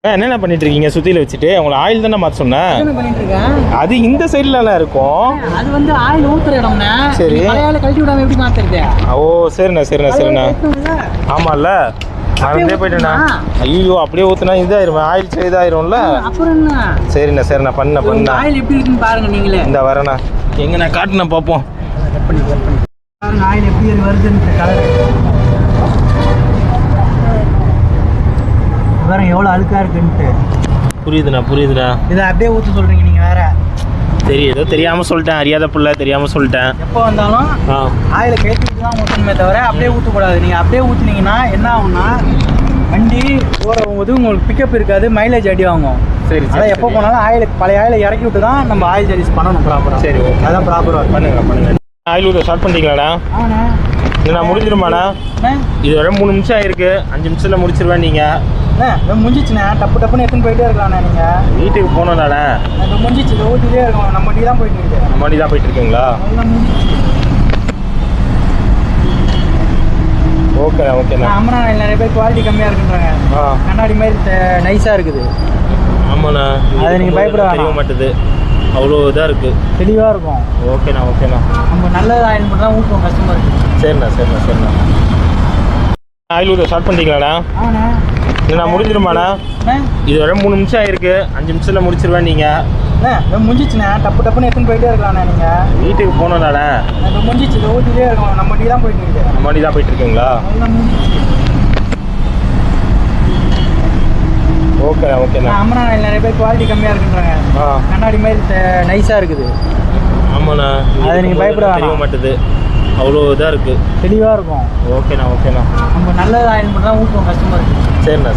என்னென்ன பண்ணிட்டு இருக்கீங்க சுத்தியில வச்சுட்டு? உங்களை ஆயில் தானே மாற்ற சொன்னேன். என்ன பண்ணிட்டு இருக்கேன்? அது இந்த சைட்லலாம் இருக்கும். அது வந்து ஆயில் ஊத்துற இடம்னா. சரி. பழையால கழட்டி விடாம எப்படி மாத்துறது? ஓ சரிண்ணா சரிண்ணா சரிண்ணா. ஆமாம்ல மறந்தே போயிட்டேண்ணா. ஐயோ அப்படியே ஊற்றுனா இதாயிருமே, ஆயில் இதாயிரும்ல. அப்புறம் என்ன? சரிண்ணா சரிண்ணா பண்ண ஆயில் எப்படி இருக்குன்னு பாருங்க நீங்களே. இந்த வரேண்ணா. எங்கண்ணா காட்டுண்ணா பார்ப்போம். பாருங்க ஆயில் எப்படி வருதுன்னு கலர் பாருங்க எவ்வளோ அழுக்கா இருக்குன்ட்டு. புரியுதுண்ணா. இதை அப்படியே ஊற்ற சொல்றீங்க நீங்க வேற. சரி ஏதோ தெரியாமல் சொல்லிட்டேன், அறியாத புள்ள தெரியாமல் சொல்லிட்டேன். எப்போ வந்தாலும் ஆயில கழிச்சுட்டு தான் ஊற்றணுமே தவிர அப்படியே ஊற்றக்கூடாது. நீங்கள் அப்படியே ஊற்றுனீங்கன்னா என்ன ஆகும்னா வண்டி போகும்போது உங்களுக்கு பிக்கப் இருக்காது, மைலேஜ் அடி வாங்கும். சரி அதான் எப்போ போனாலும் பழைய ஆயிலை இறக்கி விட்டு தான் நம்ம ஆயில் சர்வீஸ் பண்ணணும் ப்ராப்பராக. சரி ஓகே அதான் ப்ராப்பராக பண்ணுங்க. ஆயில் ஊற்ற ஸ்டார்ட் பண்ணிட்டீங்களாண்ணா? ஆண்ணா நான் முடிஞ்சிருமாண்ணா? இது வரை 3 நிமிஷம் ஆயிருக்கு, 5 நிமிஷத்தில் முடிச்சிருவேன். நீங்கள் முடிஞ்சிச்சுண்ணே, டப்புன்னு எடுத்துன்னு போயிட்டே இருக்கலாண்ணே. நீங்கள் வீட்டுக்கு போகணும்ண்ணாண்ணே? இப்போ முடிஞ்சிச்சு, இதை ஊற்றிட்டே இருக்கோம். நம்ம வண்டி தான் போயிட்டு இருக்கு. நம்ம வண்டி தான் போயிட்டு இருக்கீங்களா? ஓகேண்ணா. அம்மனா நிறைய பேர் குவாலிட்டி கம்மியாக இருக்குன்றாங்க. கண்ணாடி மாதிரி நைஸாக இருக்குது. ஆமாண்ணா, அதை நீங்கள் பயப்பட தெரிய மாட்டுது, அவ்வளோ இதாக இருக்குது, தெளிவாக இருக்கும். ஓகேண்ணா. நம்ம நல்ல ஆயில் மட்டும் தான் ஊற்றுவோம் கஸ்டமருக்கு. சரிண்ணா. ஆயில் ஊற்ற ஸ்டார்ட் பண்ணிட்டீங்களாண்ணா? ஆண்ணா நான் முடிஞ்சிருமாண்ணா? இது வரை 3 நிமிஷம் ஆயிருக்கு, 5 நிமிஷத்தில் முடிச்சிருவேன். நீங்கள் முடிஞ்சிச்சுண்ணே, டப்புன்னு எடுத்துன்னு போயிட்டே இருக்கலாண்ணே. நீங்கள் வீட்டுக்கு போகணும்ண்ணாண்ணே? இப்போ முடிஞ்சிச்சு, இதை ஊற்றிட்டே இருக்கோம். நம்ம வண்டி தான் போயிட்டு இருக்கு. நம்ம வண்டி தான் போயிட்டு இருக்கீங்களா? ஓகேண்ணா. அம்மனா நிறைய பேர் குவாலிட்டி கம்மியாக இருக்குன்றாங்க. கண்ணாடி மாதிரி நைஸாக இருக்குது. ஆமாண்ணா, அதை நீங்கள் பயப்பட தெரிய மாட்டுது, அவ்வளோ இதாக இருக்குது, தெளிவாக இருக்கும். ஓகேண்ணா. நம்ம நல்ல ஆயில் மட்டும் தான் ஊற்றுவோம் கஸ்டமருக்கு. சரிண்ணா.